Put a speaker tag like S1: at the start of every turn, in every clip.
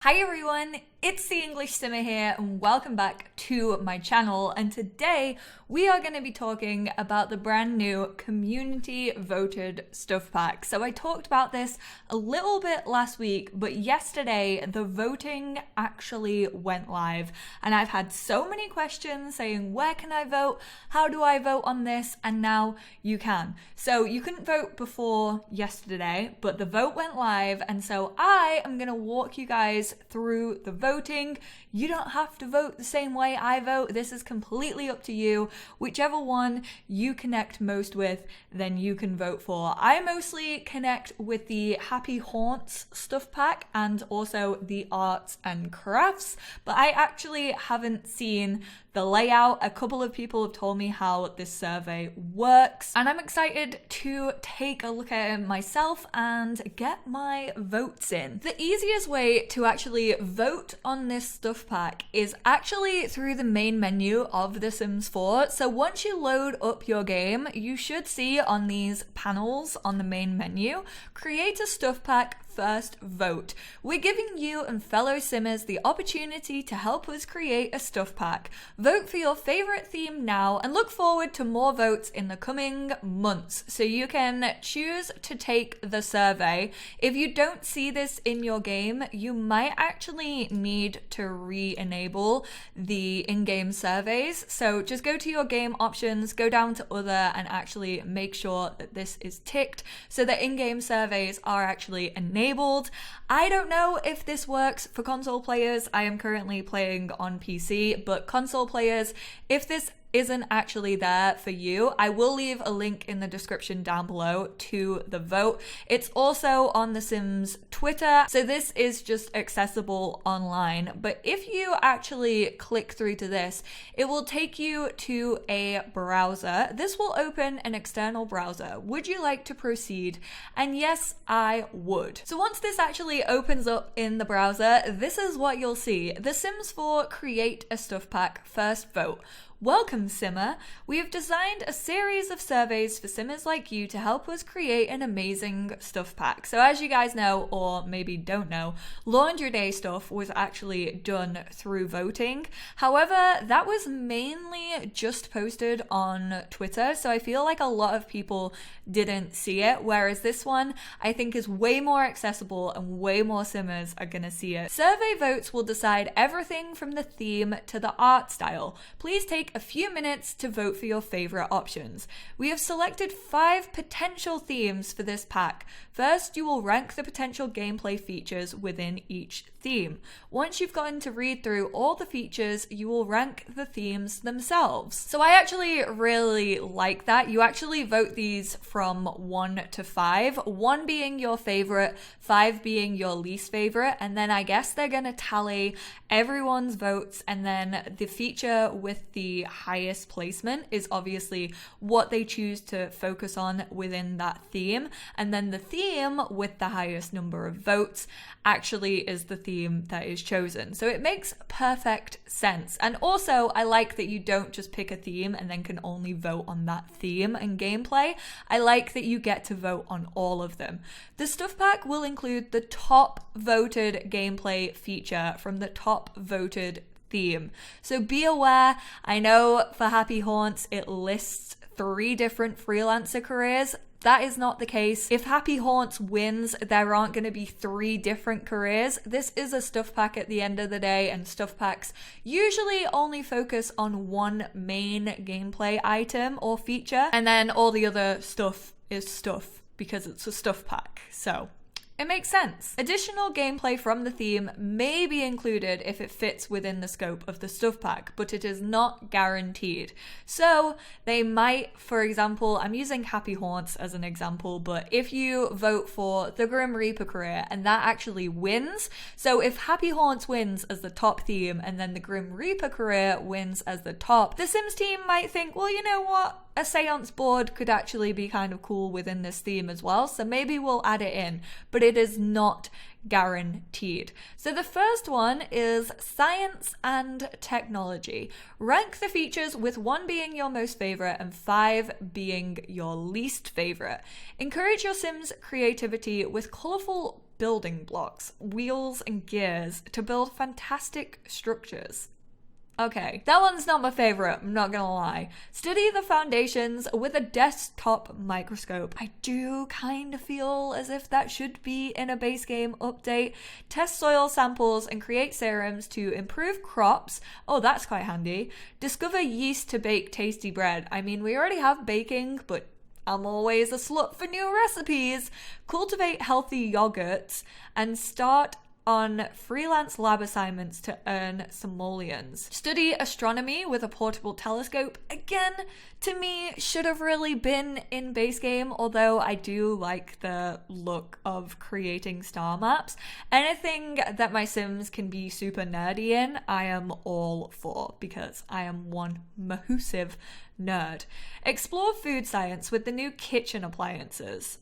S1: Hi everyone, it's the English Simmer here and welcome back to my channel, and today we are going to be talking about the brand new community voted stuff pack. So I talked about this a little bit last week, but yesterday the voting actually went live and I've had so many questions saying where can I vote, how do I vote on this, and now you can. So you couldn't vote before yesterday, but the vote went live, and so I am going to walk you guys through the voting. You don't have to vote the same way I vote. This is completely up to you. Whichever one you connect most with, then you can vote for. I mostly connect with the Happy Haunts stuff pack and also the arts and crafts, but I actually haven't seen the layout. A couple of people have told me how this survey works, and I'm excited to take a look at it myself and get my votes in. The easiest way to actually vote on this stuff pack is actually through the main menu of The Sims 4. So once you load up your game, you should see on these panels on the main menu, create a stuff pack, first vote. We're giving you and fellow Simmers the opportunity to help us create a stuff pack. Vote for your favorite theme now and look forward to more votes in the coming months. So you can choose to take the survey. If you don't see this in your game, you might actually need to re-enable the in-game surveys. So just go to your game options, go down to other, and actually make sure that this is ticked so that in-game surveys are actually enabled. I don't know if this works for console players. I am currently playing on PC, but console players, if this isn't actually there for you, I will leave a link in the description down below to the vote. It's also on The Sims Twitter, so this is just accessible online. But if you actually click through to this, it will take you to a browser. This will open an external browser. Would you like to proceed? And yes, I would. So once this actually opens up in the browser, this is what you'll see. The Sims 4 create a stuff pack, first vote. Welcome, Simmer. We have designed a series of surveys for Simmers like you to help us create an amazing stuff pack. So as you guys know, or maybe don't know, Laundry Day stuff was actually done through voting. However, that was mainly just posted on Twitter, so I feel like a lot of people didn't see it, whereas this one I think is way more accessible and way more Simmers are gonna see it. Survey votes will decide everything from the theme to the art style. Please take a few minutes to vote for your favorite options. We have selected 5 potential themes for this pack. First, you will rank the potential gameplay features within each theme. Once you've gotten to read through all the features, you will rank the themes themselves. So I actually really like that. You actually vote these from 1 to 5, 1 being your favorite, 5 being your least favorite, and then I guess they're gonna tally everyone's votes, and then the feature with the highest placement is obviously what they choose to focus on within that theme, and then the theme with the highest number of votes actually is the theme that is chosen. So it makes perfect sense. And also I like that you don't just pick a theme and then can only vote on that theme and gameplay. I like that you get to vote on all of them. The stuff pack will include the top voted gameplay feature from the top voted theme. So be aware, I know for Happy Haunts it lists 3 different freelancer careers. That is not the case. If Happy Haunts wins, there aren't going to be 3 different careers. This is a stuff pack at the end of the day, and stuff packs usually only focus on one main gameplay item or feature, and then all the other stuff is stuff because it's a stuff pack. So it makes sense. Additional gameplay from the theme may be included if it fits within the scope of the stuff pack, but it is not guaranteed. So they might, for example, I'm using Happy Haunts as an example, but if you vote for the Grim Reaper career and that actually wins, so if Happy Haunts wins as the top theme and then the Grim Reaper career wins as the top, the Sims team might think, well, you know what? A seance board could actually be kind of cool within this theme as well, so maybe we'll add it in, but it is not guaranteed. So the first one is science and technology. Rank the features with 1 being your most favorite and 5 being your least favorite. Encourage your Sims' creativity with colorful building blocks, wheels and gears to build fantastic structures. Okay, that one's not my favorite, I'm not gonna lie. Study the foundations with a desktop microscope. I do kind of feel as if that should be in a base game update. Test soil samples and create serums to improve crops. Oh, that's quite handy. Discover yeast to bake tasty bread. I mean, we already have baking, but I'm always a slut for new recipes. Cultivate healthy yogurts and start on freelance lab assignments to earn simoleons. Study astronomy with a portable telescope. Again, to me, should have really been in base game, although I do like the look of creating star maps. Anything that my Sims can be super nerdy in, I am all for, because I am one massive nerd. Explore food science with the new kitchen appliances.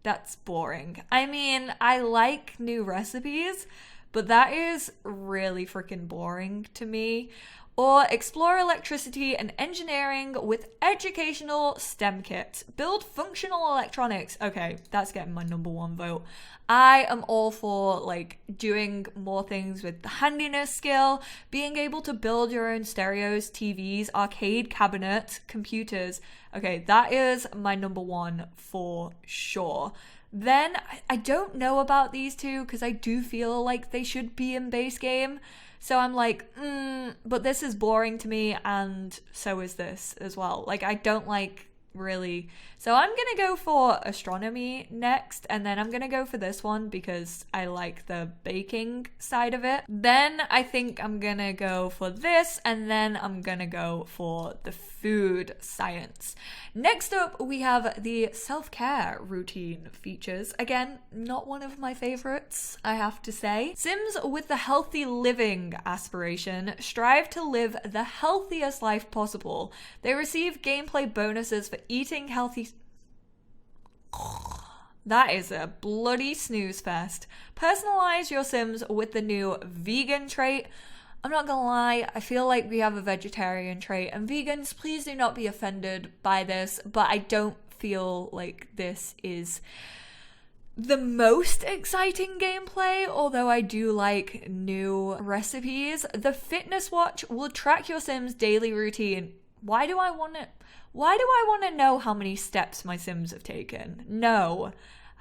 S1: That's boring. I mean, I like new recipes, but that is really freaking boring to me. Or explore electricity and engineering with educational STEM kits. Build functional electronics. Okay, that's getting my #1 vote. I am all for like doing more things with the handiness skill, being able to build your own stereos, TVs, arcade cabinets, computers. Okay, that is my #1 for sure. Then I don't know about these two because I do feel like they should be in base game. So I'm like, but this is boring to me, and so is this as well. Like, I don't like really. So I'm gonna go for astronomy next, and then I'm gonna go for this one because I like the baking side of it. Then I think I'm gonna go for this, and then I'm gonna go for the food science. Next up, we have the self-care routine features. Again, not one of my favorites, I have to say. Sims with the healthy living aspiration strive to live the healthiest life possible. They receive gameplay bonuses for eating healthy. That is a bloody snooze fest. Personalize your Sims with the new vegan trait. I'm not gonna lie, I feel like we have a vegetarian trait, and vegans, please do not be offended by this, but I don't feel like this is the most exciting gameplay, although I do like new recipes. The fitness watch will track your Sims' daily routine. Why do I want to know how many steps my Sims have taken? No.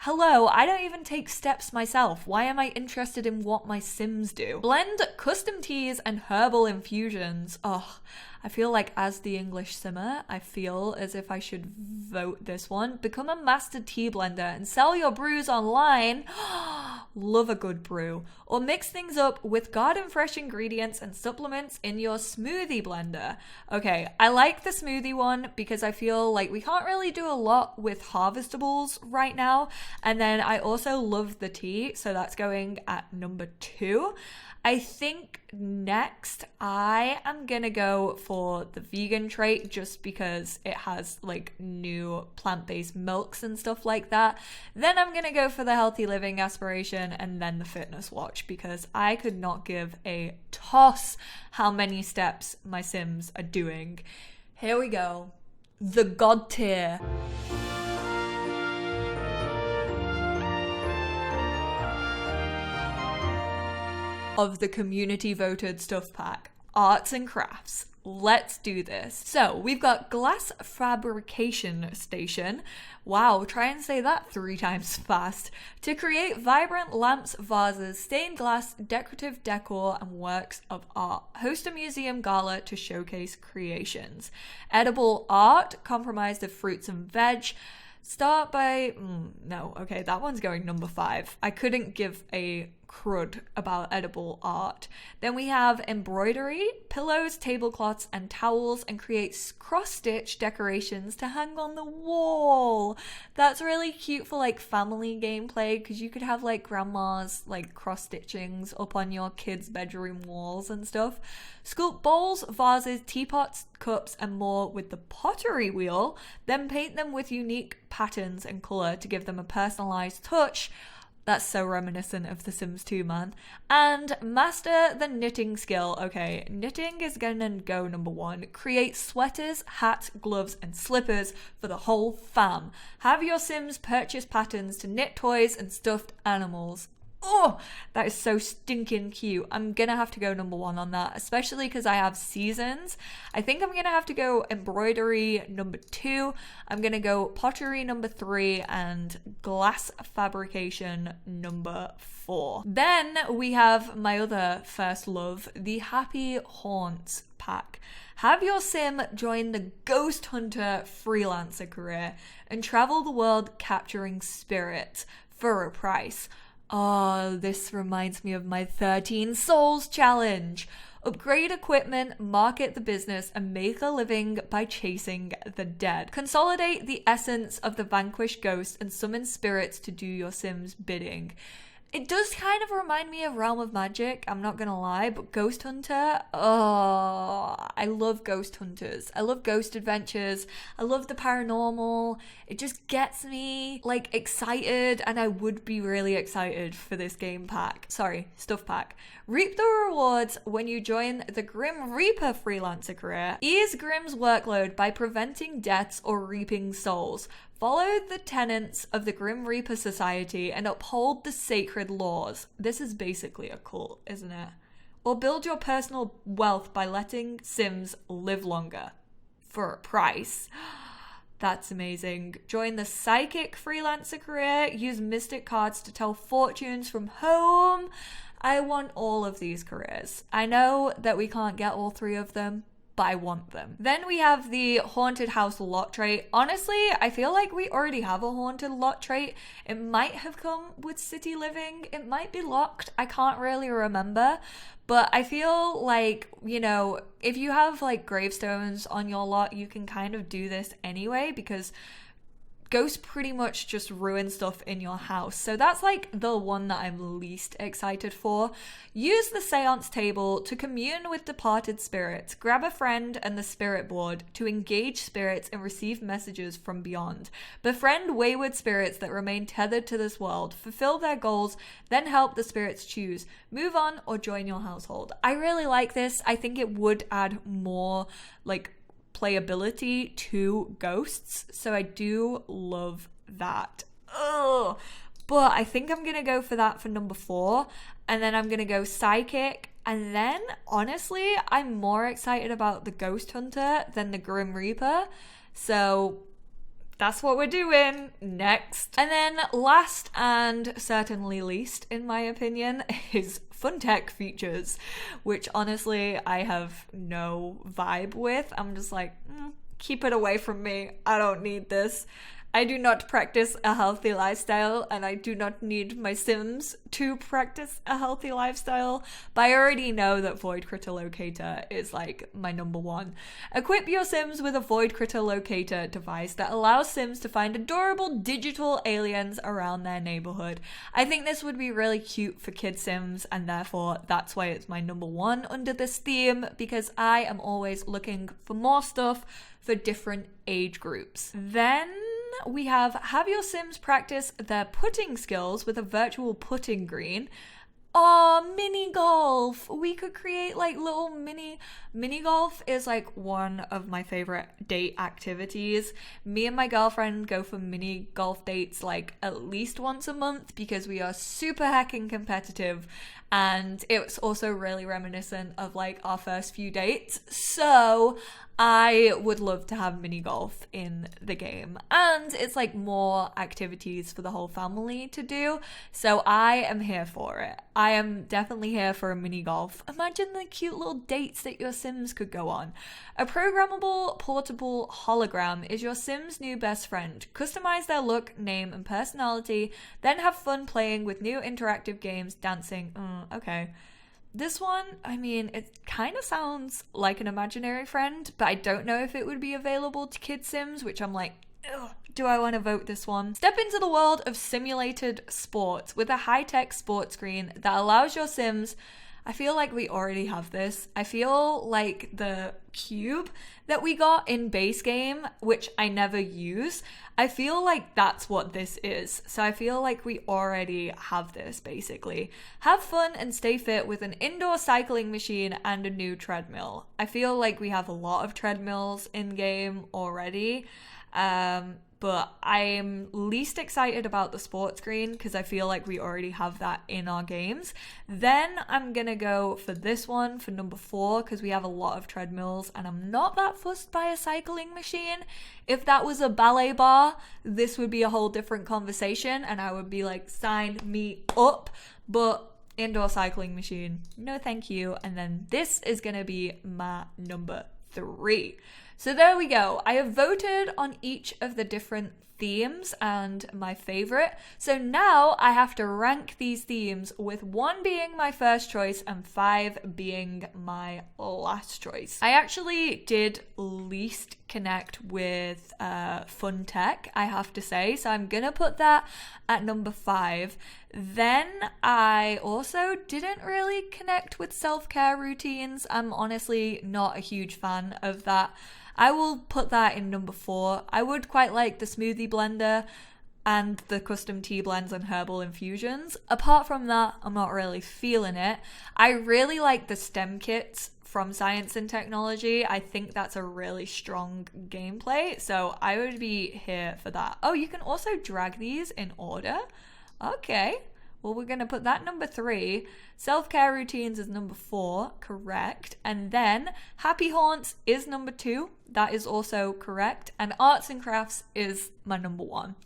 S1: Hello, I don't even take steps myself. Why am I interested in what my Sims do? Blend custom teas and herbal infusions. Oh, I feel like as the EnglishSimmer, I feel as if I should vote this one. Become a master tea blender and sell your brews online. Love a good brew. Or mix things up with garden fresh ingredients and supplements in your smoothie blender. Okay, I like the smoothie one because I feel like we can't really do a lot with harvestables right now. And then I also love the tea, so that's going at #2. I think next I am gonna go for the vegan trait just because it has like new plant-based milks and stuff like that. Then I'm gonna go for the healthy living aspiration and then the fitness watch because I could not give a toss how many steps my Sims are doing. Here we go. The God tier. Of the community voted stuff pack, arts and crafts. Let's do this. So we've got glass fabrication station. Wow, try and say that 3 times fast. To create vibrant lamps, vases, stained glass, decorative decor, and works of art. Host a museum gala to showcase creations. Edible art comprised of fruits and veg. Start by, no, okay, that one's going #5. I couldn't give a crud about edible art. Then we have embroidery, pillows, tablecloths, and towels, and creates cross-stitch decorations to hang on the wall. That's really cute for like family gameplay because you could have like grandma's like cross-stitchings up on your kids' bedroom walls and stuff. Sculpt bowls, vases, teapots, cups, and more with the pottery wheel. Then paint them with unique patterns and color to give them a personalized touch. That's so reminiscent of The Sims 2, man. And master the knitting skill. Okay, knitting is gonna go number 1. Create sweaters, hats, gloves, and slippers for the whole fam. Have your Sims purchase patterns to knit toys and stuffed animals. Oh, that is so stinking cute. I'm gonna have to go number 1 on that, especially because I have seasons. I think I'm gonna have to go embroidery number 2. I'm gonna go pottery number 3 and glass fabrication number 4. Then we have my other first love, the Happy Haunts pack. Have your Sim join the Ghost Hunter freelancer career and travel the world capturing spirits for a price. Oh, this reminds me of my 13 Souls challenge. Upgrade equipment, market the business, and make a living by chasing the dead. Consolidate the essence of the vanquished ghost and summon spirits to do your Sim's bidding. It does kind of remind me of Realm of Magic, I'm not gonna lie, but Ghost Hunter, oh, I love Ghost Hunters. I love ghost adventures. I love the paranormal. It just gets me like excited, and I would be really excited for this game pack. Sorry, stuff pack. Reap the rewards when you join the Grim Reaper freelancer career. Ease Grim's workload by preventing deaths or reaping souls. Follow the tenets of the Grim Reaper Society and uphold the sacred laws. This is basically a cult, isn't it? Or build your personal wealth by letting Sims live longer. For a price. That's amazing. Join the Psychic freelancer career. Use Mystic cards to tell fortunes from home. I want all of these careers. I know that we can't get all 3 of them, but I want them. Then we have the haunted house lot trait. Honestly, I feel like we already have a haunted lot trait. It might have come with city living. It might be locked. I can't really remember. But I feel like, you know, if you have like gravestones on your lot, you can kind of do this anyway, because ghosts pretty much just ruin stuff in your house. So that's like the one that I'm least excited for. Use the seance table to commune with departed spirits. Grab a friend and the spirit board to engage spirits and receive messages from beyond. Befriend wayward spirits that remain tethered to this world. Fulfill their goals, then help the spirits choose. Move on or join your household. I really like this. I think it would add more like playability to ghosts, so I do love that. Ugh. But I think I'm gonna go for that for number 4, and then I'm gonna go Psychic, and then honestly I'm more excited about the Ghost Hunter than the Grim Reaper, so that's what we're doing next. And then last and certainly least, in my opinion, is fun tech features, which honestly I have no vibe with. I'm just like, keep it away from me. I don't need this. I do not practice a healthy lifestyle, and I do not need my Sims to practice a healthy lifestyle, but I already know that Void Critter Locator is like my number 1. Equip your Sims with a Void Critter Locator device that allows Sims to find adorable digital aliens around their neighborhood. I think this would be really cute for kid Sims, and therefore that's why it's my number 1 under this theme, because I am always looking for more stuff for different age groups. Then we have your Sims practice their putting skills with a virtual putting green. Oh, mini golf. We could create like little mini golf is like one of my favorite date activities. Me and my girlfriend go for mini golf dates like at least once a month because we are super heckin' competitive, and it's also really reminiscent of like our first few dates. So I would love to have mini golf in the game, and it's like more activities for the whole family to do, so I am here for it. I am definitely here for a mini golf. Imagine the cute little dates that your Sims could go on. A programmable portable hologram is your Sims' new best friend. Customize their look, name, and personality, then have fun playing with new interactive games, dancing. Okay. This one, I mean, it kind of sounds like an imaginary friend, but I don't know if it would be available to kid Sims, which I'm like, ugh, do I want to vote this one? Step into the world of simulated sports with a high-tech sports screen that allows your Sims, I feel like we already have this. I feel like the cube that we got in base game, which I never use, I feel like that's what this is. So I feel like we already have this, basically. Have fun and stay fit with an indoor cycling machine and a new treadmill. I feel like we have a lot of treadmills in game already. But I'm least excited about the sports screen because I feel like we already have that in our games. Then I'm gonna go for this one for number 4 because we have a lot of treadmills and I'm not that fussed by a cycling machine. If that was a ballet bar, this would be a whole different conversation and I would be like, sign me up. But indoor cycling machine, no thank you. And then this is gonna be my number 3. So there we go. I have voted on each of the different themes and my favorite. So now I have to rank these themes with 1 being my first choice and 5 being my last choice. I actually did least connect with fun tech, I have to say. So I'm gonna put that at number 5. Then I also didn't really connect with self-care routines. I'm honestly not a huge fan of that. I will put that in number 4. I would quite like the smoothie blender and the custom tea blends and herbal infusions. Apart from that, I'm not really feeling it. I really like the STEM kits from Science and Technology. I think that's a really strong gameplay, so I would be here for that. Oh, you can also drag these in order. Okay. Well, we're going to put that number 3. Self-care routines is number 4, correct. And then happy haunts is number 2. That is also correct. And arts and crafts is my number 1.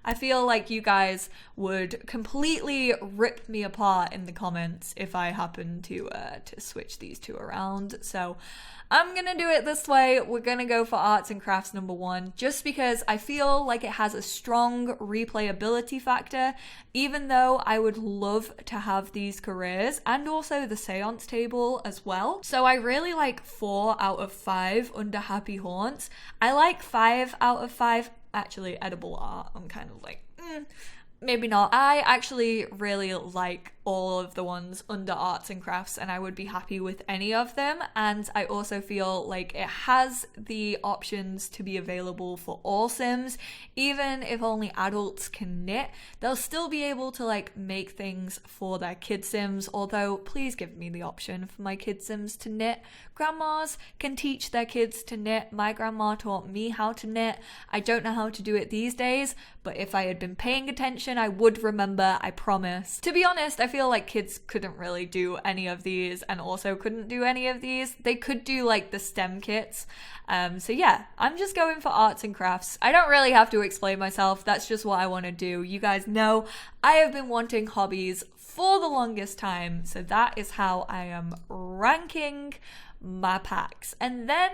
S1: I feel like you guys would completely rip me apart in the comments if I happen to switch these 2 around. So I'm gonna do it this way. We're gonna go for arts and crafts number 1 just because I feel like it has a strong replayability factor, even though I would love to have these careers and also the seance table as well. So I really like 4 out of 5 under happy haunts. I like 5 out of 5. Actually, edible art, I'm kind of like, maybe not. I actually really like all of the ones under arts and crafts and I would be happy with any of them. And I also feel like it has the options to be available for all Sims. Even if only adults can knit, they'll still be able to like make things for their kid Sims. Although please give me the option for my kid Sims to knit. Grandmas can teach their kids to knit. My grandma taught me how to knit. I don't know how to do it these days, but if I had been paying attention, I would remember, I promise. To be honest, I feel like kids couldn't really do any of these and also couldn't do any of these. They could do like the STEM kits. So yeah, I'm just going for arts and crafts. I don't really have to explain myself. That's just what I want to do. You guys know I have been wanting hobbies for the longest time. So that is how I am ranking my packs. And then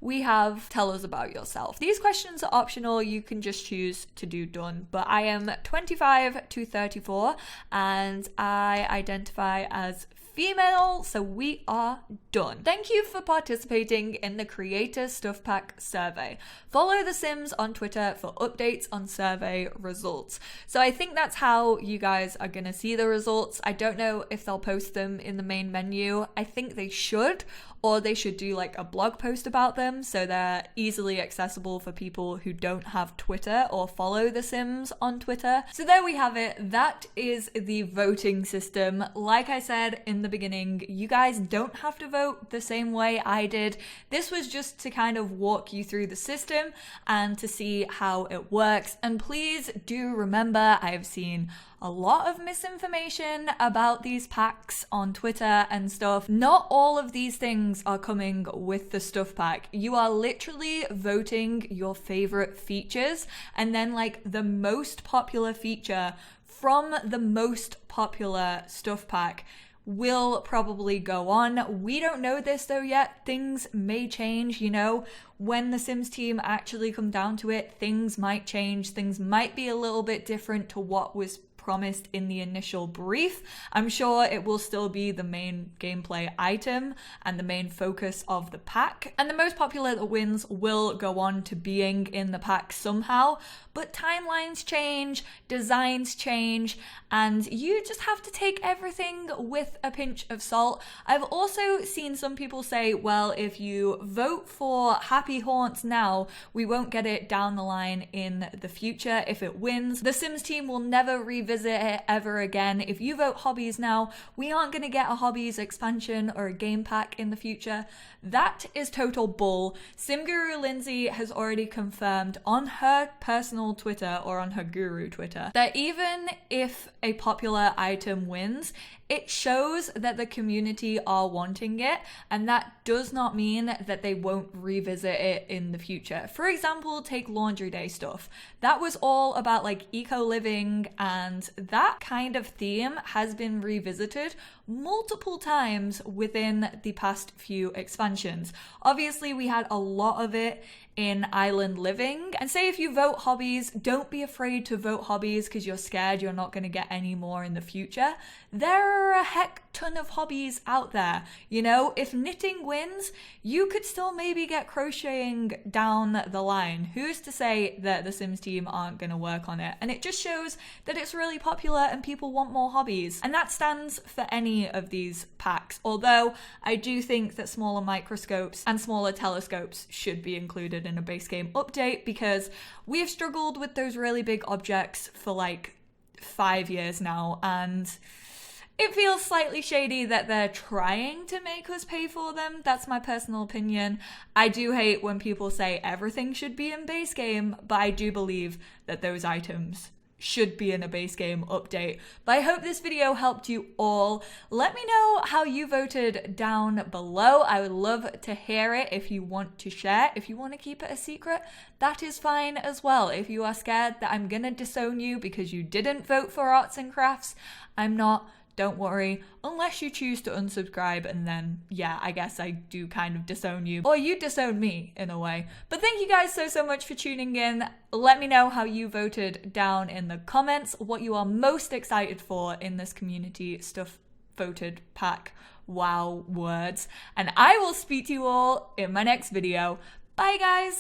S1: we have tell us about yourself. These questions are optional. You can just choose to do done. But I am 25 to 34 and I identify as female, so we are done. Thank you for participating in the Creator Stuff Pack survey. Follow The Sims on Twitter for updates on survey results. So I think that's how you guys are gonna see the results. I don't know if they'll post them in the main menu. I think they should, or they should do like a blog post about them so they're easily accessible for people who don't have Twitter or follow The Sims on Twitter. So there we have it. That is the voting system. Like I said in the beginning, you guys don't have to vote the same way I did. This was just to kind of walk you through the system and to see how it works. And please do remember, I have seen a lot of misinformation about these packs on Twitter and stuff. Not all of these things are coming with the stuff pack. You are literally voting your favorite features and then like the most popular feature from the most popular stuff pack will probably go on. We don't know this though yet. Things may change, you know. When the Sims team actually come down to it, things might change. Things might be a little bit different to what was promised in the initial brief. I'm sure it will still be the main gameplay item and the main focus of the pack, and the most popular that wins will go on to being in the pack somehow, but timelines change, designs change, and you just have to take everything with a pinch of salt. I've also seen some people say, well, if you vote for Happy Haunts now, we won't get it down the line in the future if it wins. The Sims team will never revisit it ever again. If you vote Hobbies now, we aren't going to get a Hobbies expansion or a game pack in the future. That is total bull. Sim Guru Lindsay has already confirmed on her personal Twitter, or on her guru Twitter, that even if a popular item wins, it shows that the community are wanting it, and that does not mean that they won't revisit it in the future. For example, take Laundry Day stuff. That was all about like eco-living, and that kind of theme has been revisited multiple times within the past few expansions. Obviously, we had a lot of it in Island Living, and say if you vote Hobbies, don't be afraid to vote Hobbies because you're scared you're not going to get any more in the future. There are a heck ton of hobbies out there. You know, if knitting wins, you could still maybe get crocheting down the line. Who's to say that the Sims team aren't going to work on it? And it just shows that it's really popular and people want more hobbies. And that stands for any of these packs. Although I do think that smaller microscopes and smaller telescopes should be included in a base game update, because we have struggled with those really big objects for like 5 years now, and it feels slightly shady that they're trying to make us pay for them. That's my personal opinion. I do hate when people say everything should be in base game, but I do believe that those items should be in a base game update. But I hope this video helped you all. Let me know how you voted down below. I would love to hear it. If you want to share, if you want to keep it a secret, that is fine as well. If you are scared that I'm gonna disown you because you didn't vote for arts and crafts, I'm not. Don't worry, unless you choose to unsubscribe, and then, yeah, I guess I do kind of disown you. Or you disown me, in a way. But thank you guys so much for tuning in. Let me know how you voted down in the comments, what you are most excited for in this community stuff voted pack. Wow, words. And I will speak to you all in my next video. Bye, guys!